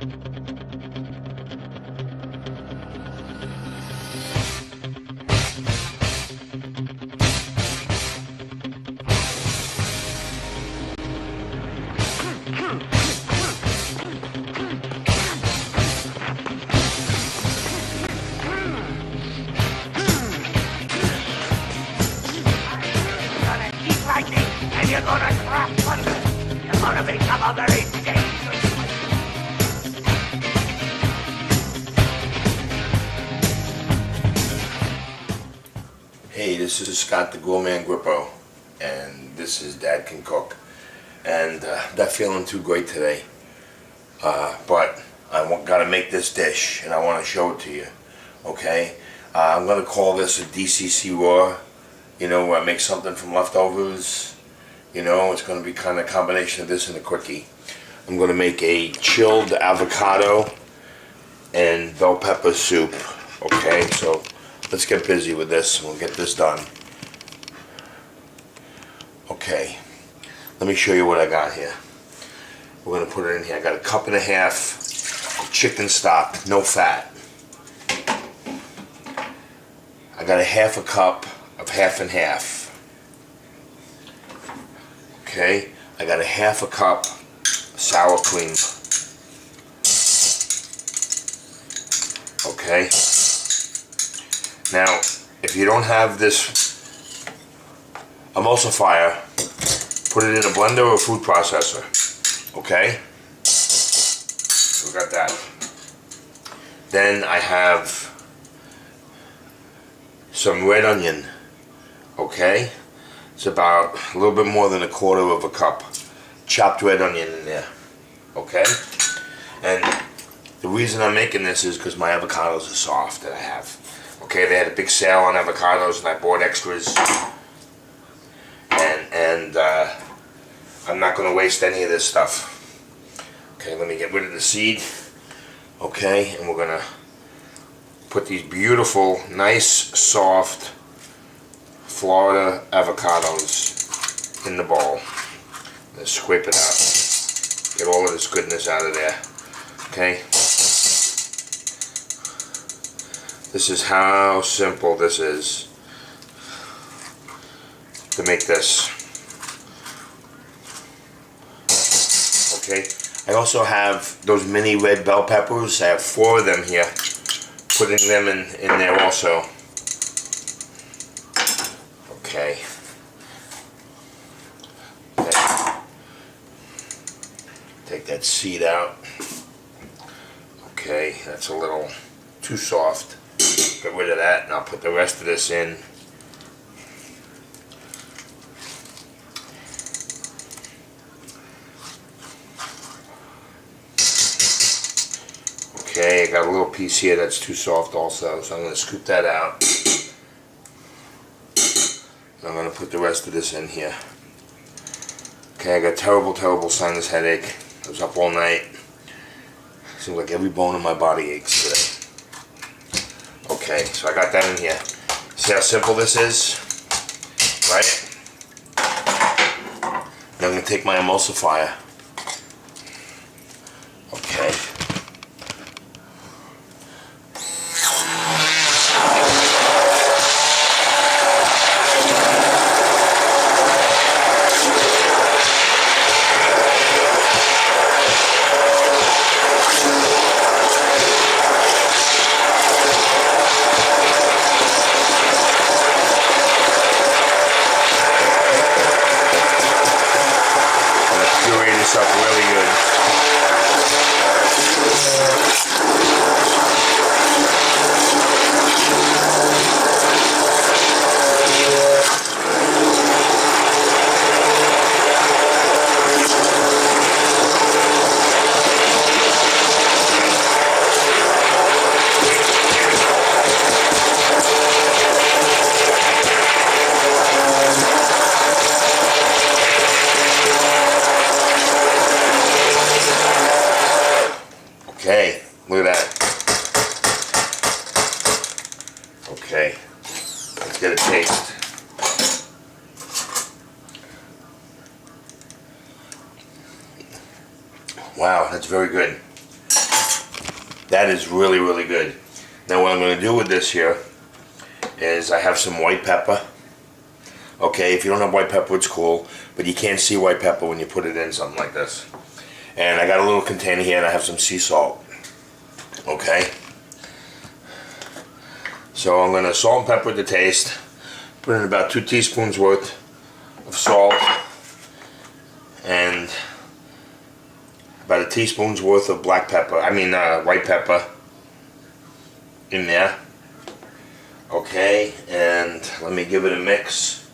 And you're gonna crash under. You're gonna become a very dangerous. Hey, this is Scott the GRILLMAN GRIPPO, and this is Dad Can Cook. And not feeling too great today, but I gotta make this dish, and I want to show it to you. Okay, I'm gonna call this a D.C.C.Raw. You know, where I make something from leftovers. You know, it's going to be kind of a combination of this and a quickie. I'm going to make a chilled avocado and bell pepper soup. Okay, so let's get busy with this and we'll get this done. Okay, let me show you what I got here. We're going to put it in here. I got a cup and a half of chicken stock, no fat. I got a half a cup of half and half. Okay, I got a half a cup sour cream. Okay, now if you don't have this emulsifier, put it in a blender or a food processor. Okay, so we got that. Then I have some red onion. Okay, it's about a little bit more than a quarter of a cup chopped red onion in there. Okay, and the reason I'm making this is because my avocados are soft that I have. Okay, they had a big sale on avocados and I bought extras, and I'm not going to waste any of this stuff. Okay, let me get rid of the seed. Okay, and we're going to put these beautiful, nice, soft Florida avocados in the bowl. Let's scrape it out. Get all of this goodness out of there. Okay? This is how simple this is to make this. Okay? I also have those mini red bell peppers. I have 4 of them here. Putting them in there also. Okay. Take that seed out. Okay, that's a little too soft. Get rid of that and I'll put the rest of this in. Okay, I got a little piece here that's too soft also, so I'm going to scoop that out. I'm going to put the rest of this in here. Okay, I got terrible sinus headache. I was up all night. Seems like every bone in my body aches today. Okay, so I got that in here. See how simple this is? Right? Now I'm going to take my emulsifier. Okay. This up really good. Okay, look at that. Okay, let's get a taste. Wow, that's very good. That is really, really good. Now what I'm going to do with this here is I have some white pepper. Okay, if you don't have white pepper, it's cool, but you can't see white pepper when you put it in something like this. And I got a little container here, and I have some sea salt. Okay. So I'm going to salt and pepper to taste. Put in about 2 teaspoons worth of salt and about a teaspoon's worth of white pepper in there. Okay, and let me give it a mix.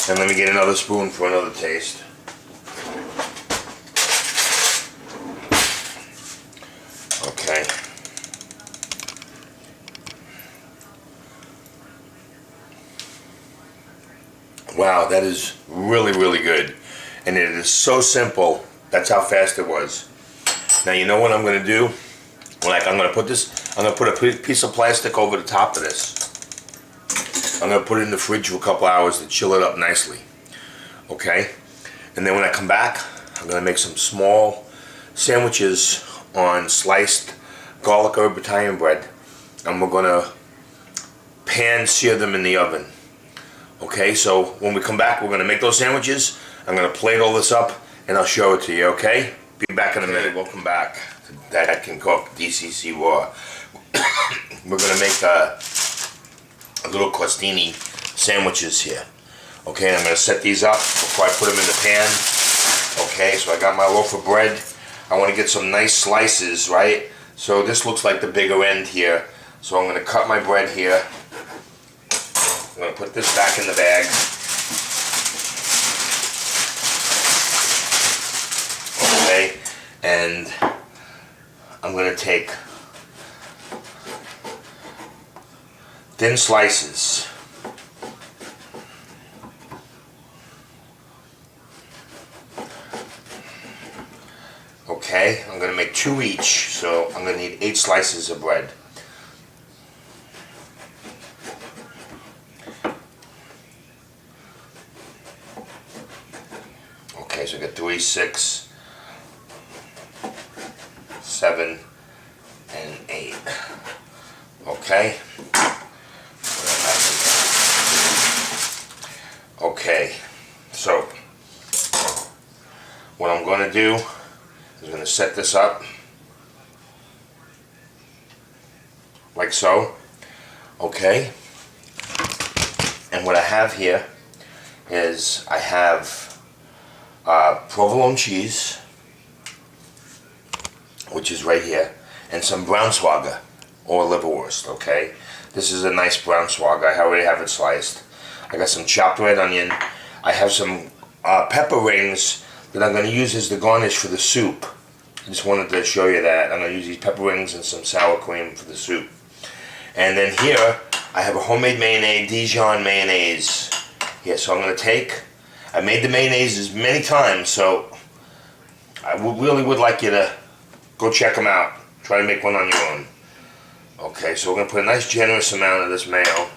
And let me get another spoon for another taste. Okay. Wow, that is really, really good. And it is so simple. That's how fast it was. Now you know what I'm going to do? I'm going to put a piece of plastic over the top of this. I'm going to put it in the fridge for a couple hours to chill it up nicely. Okay? And then when I come back, I'm going to make some small sandwiches on sliced garlic herb Italian bread. And we're going to pan sear them in the oven. Okay, so when we come back, we're going to make those sandwiches. I'm going to plate all this up and I'll show it to you, okay? Be back in a minute. Welcome back to Dad Can Cook, D.C.C.Raw. We're going to make a little Crostini sandwiches here. Okay, and I'm going to set these up before I put them in the pan. Okay, so I got my loaf of bread. I want to get some nice slices, right? So this looks like the bigger end here. So I'm going to cut my bread here. I'm going to put this back in the bag. Okay, and I'm going to take thin slices. Okay, I'm going to make 2 each, so I'm going to need 8 slices of bread. Okay, so I got 3, 6, 7, and 8. Okay. Okay, so what I'm going to do is I'm going to set this up like so. Okay, and what I have here is I have provolone cheese, which is right here, and some Braunschweiger or liverwurst. Okay, this is a nice Braunschweiger. I already have it sliced. I got some chopped red onion. I have some pepper rings that I'm going to use as the garnish for the soup. I just wanted to show you that. I'm going to use these pepper rings and some sour cream for the soup. And then here, I have a homemade mayonnaise, Dijon mayonnaise. Yeah, so I'm going to take, I made the mayonnaises many times, so I really would like you to go check them out. Try to make one on your own. Okay, so we're going to put a nice generous amount of this mayo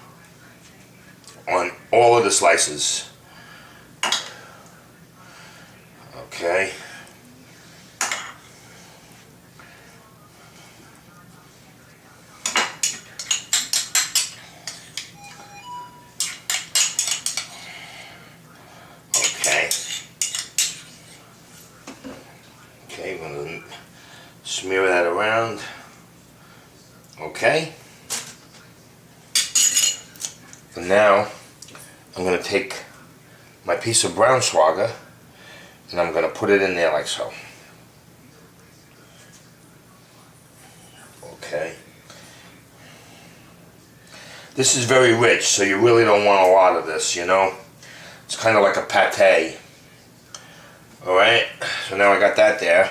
on all of the slices. Okay. Okay. Okay, I'm going to smear that around. Okay. And now I'm going to take my piece of Braunschweiger and I'm going to put it in there like so. Okay. This is very rich, so you really don't want a lot of this, you know. It's kind of like a pate. Alright, so now I got that there.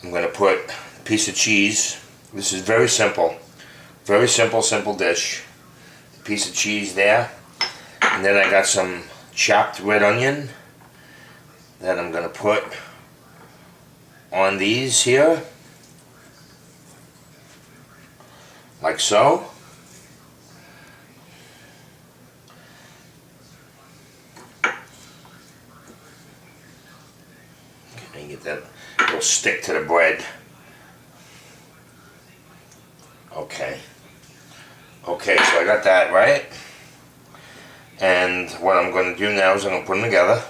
I'm going to put a piece of cheese. This is very simple. Very simple dish. A piece of cheese there. And then I got some chopped red onion that I'm going to put on these here. like so. Okay, get that, it'll stick to the bread. Okay. Okay, so I got that right. And what I'm going to do now is I'm going to put them together.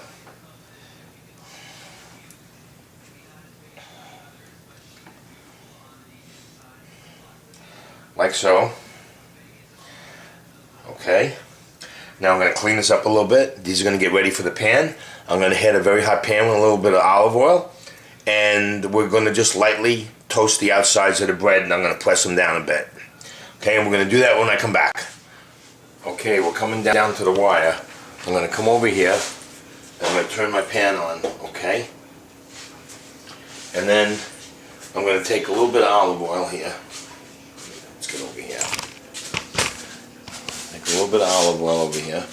Like so. Okay. Now I'm going to clean this up a little bit. These are going to get ready for the pan. I'm going to hit a very hot pan with a little bit of olive oil. And we're going to just lightly toast the outsides of the bread, and I'm going to press them down a bit. Okay, and we're going to do that when I come back. Okay, we're coming down to the wire. I'm going to come over here, and I'm going to turn my pan on, okay? And then I'm going to take a little bit of olive oil here. Let's get over here. Take a little bit of olive oil over here.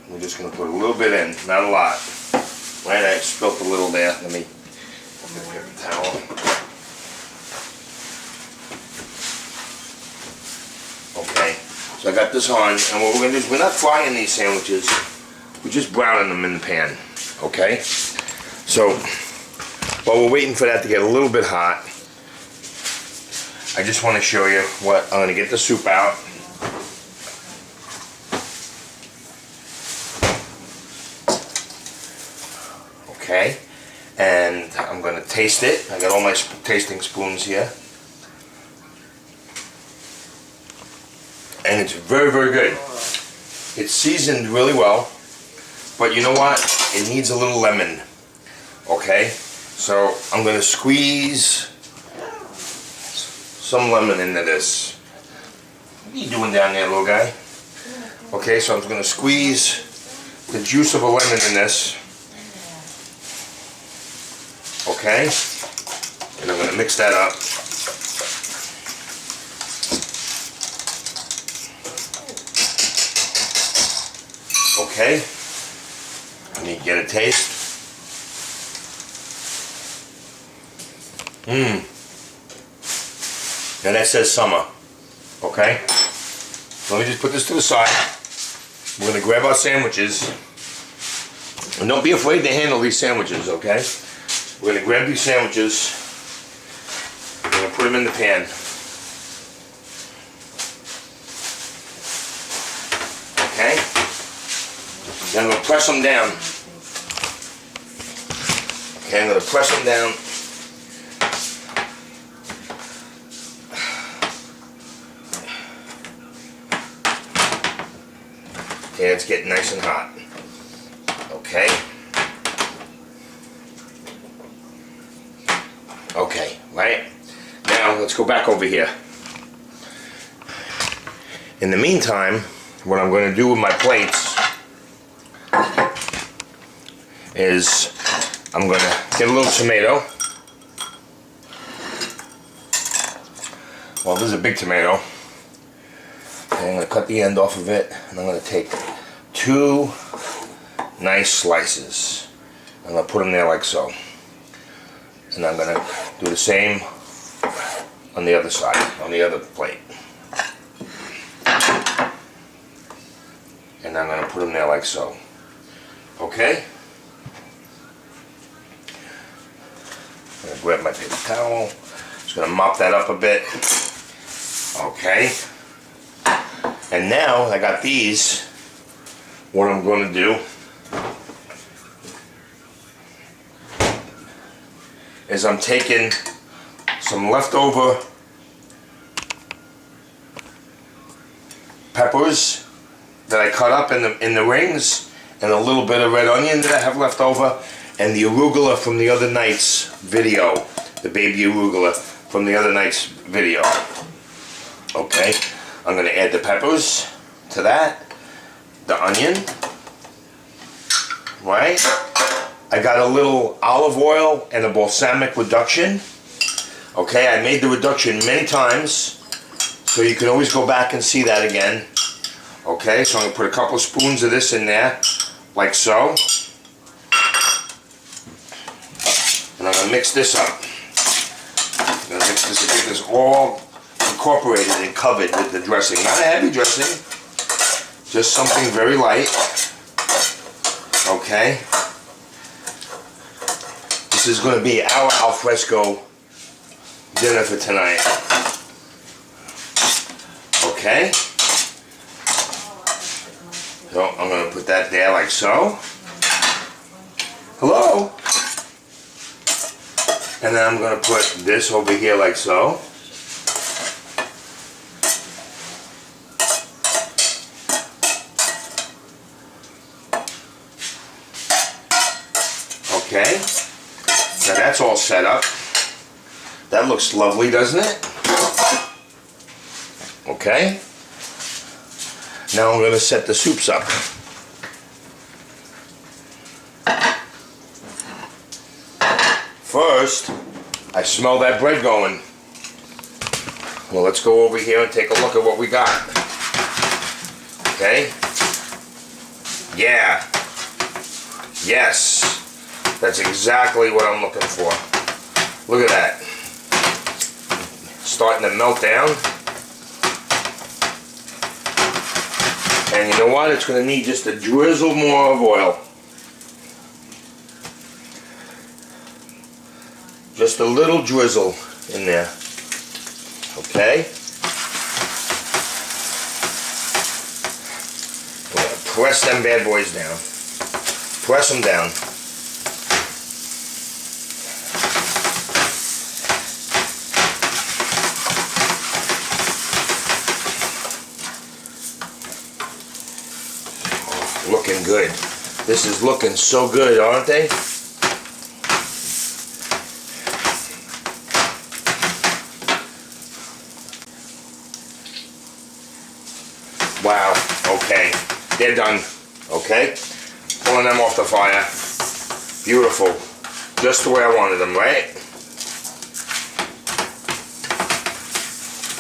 We're just going to put a little bit in, not a lot. Right, I spilt a little there. Let me get a paper towel. Okay, so I got this on, and what we're going to do is we're not frying these sandwiches. We're just browning them in the pan, okay? So, while we're waiting for that to get a little bit hot, I just want to show you what, I'm going to get the soup out. Okay, and I'm going to taste it. I got all my tasting spoons here. And it's very, very good. It's seasoned really well, but you know what? It needs a little lemon. Okay, so I'm going to squeeze some lemon into this. What are you doing down there, little guy? Okay, so I'm going to squeeze the juice of a lemon in this. Okay, and I'm going to mix that up. Okay, let me get a taste. Now that says summer. Okay, so let me just put this to the side. We're going to grab our sandwiches. And don't be afraid to handle these sandwiches, okay? We're going to grab these sandwiches. We're going to put them in the pan. Okay? Then I'm going to press them down. Okay, I'm going to press them down. Okay, it's getting nice and hot. Okay. Okay, right? Now let's go back over here. In the meantime, what I'm going to do with my plates is I'm going to get a little tomato. Well, this is a big tomato. And I'm going to cut the end off of it, and I'm going to take 2 nice slices. I'm going to put them there like so. And I'm going to do the same on the other side, on the other plate. And I'm going to put them there like so. Okay? I'm going to grab my paper towel. Just going to mop that up a bit. Okay? And now I got these. What I'm going to do is I'm taking some leftover peppers that I cut up in the rings, and a little bit of red onion that I have left over, and the arugula from the other night's video, the baby arugula from the other night's video. Okay, I'm going to add the peppers to that, the onion, right? I got a little olive oil and a balsamic reduction. Okay, I made the reduction many times, so you can always go back and see that again. Okay, so I'm going to put a couple spoons of this in there, like so. And I'm going to mix this up. I'm to get this all incorporated and covered with the dressing. Not a heavy dressing, just something very light. Okay. This is going to be our alfresco dinner for tonight. Okay. So I'm going to put that there like so. Hello. And then I'm going to put this over here like so. Okay. Now that's all set up. That looks lovely, doesn't it? Okay. Now I'm going to set the soups up. First, I smell that bread going. Well, let's go over here and take a look at what we got. Okay? Yeah. Yes. That's exactly what I'm looking for. Look at that. Starting to melt down. And you know what? It's going to need just a drizzle more of oil. Just a little drizzle in there. Okay? We're going to press them bad boys down. Press them down. Looking good. This is looking so good, aren't they? Wow, okay, they're done, okay? Pulling them off the fire. Beautiful. Just the way I wanted them, right?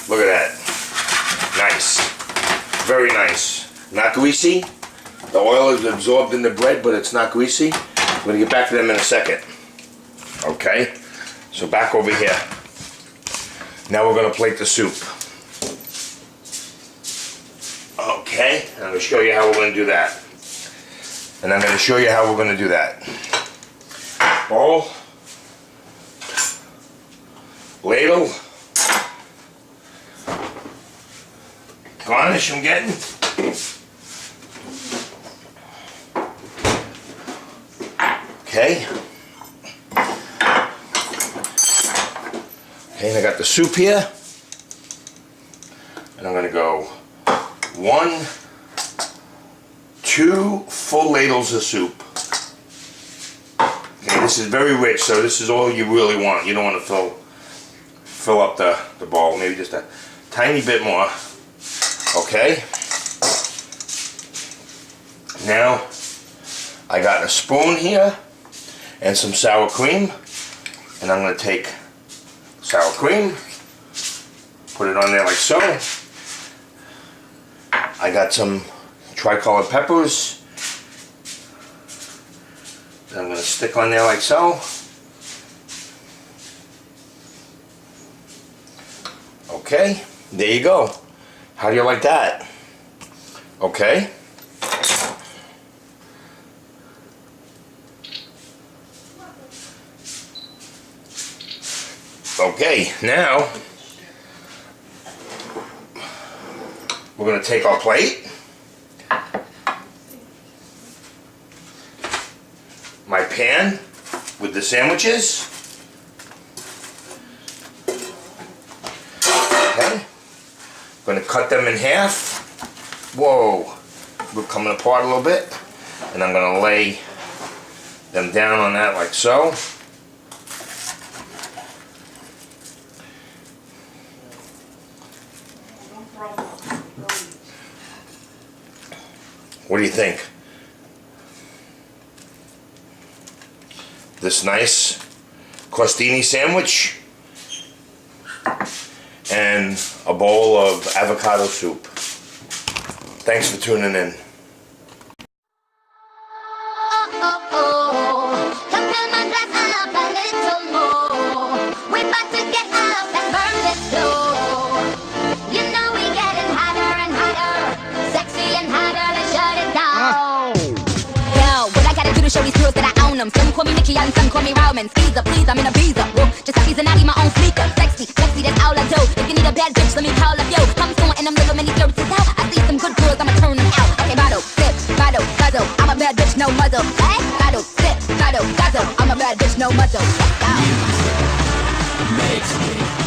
Look at that. Nice. Very nice. Not greasy. The oil is absorbed in the bread, but it's not greasy. I'm going to get back to them in a second. Okay? So back over here. Now we're going to plate the soup. Okay, I'm going to show you how we're going to do that. And I'm going to show you how we're going to do that. Bowl. Ladle. Garnish I'm getting. Okay. Okay, and I got the soup here. And I'm going to go 1, 2 full ladles of soup. Okay, this is very rich, so this is all you really want. You don't want to fill up the bowl. Maybe just a tiny bit more. Okay. Now, I got a spoon here and some sour cream. And I'm going to take sour cream, put it on there like so. I got some tricolored peppers that I'm going to stick on there like so. Okay, there you go. How do you like that? Okay. Okay, now we're going to take our plate, my pan with the sandwiches, okay, I'm going to cut them in half. Whoa, we're coming apart a little bit, and I'm going to lay them down on that like so. What do you think? This nice crostini sandwich and a bowl of avocado soup. Thanks for tuning in. Come fill my glass up a little more. We're about to get out. own them. Some call me Nicky and some call me Rowman. Skeezer, please, I'm in a visa. Whoa, just happy and my own speaker. Sexy, sexy, that's all I do. If you need a bad bitch, let me call up yo. I'm soon and I'm little many services out. I see some good girls, I'ma turn them out. Okay, bottle, sip, bottle, guzzle. I'm a bad bitch, no muzzle. Hey, bottle, sip, bottle, guzzle. I'm a bad bitch, no muzzle. Let's go. Makes me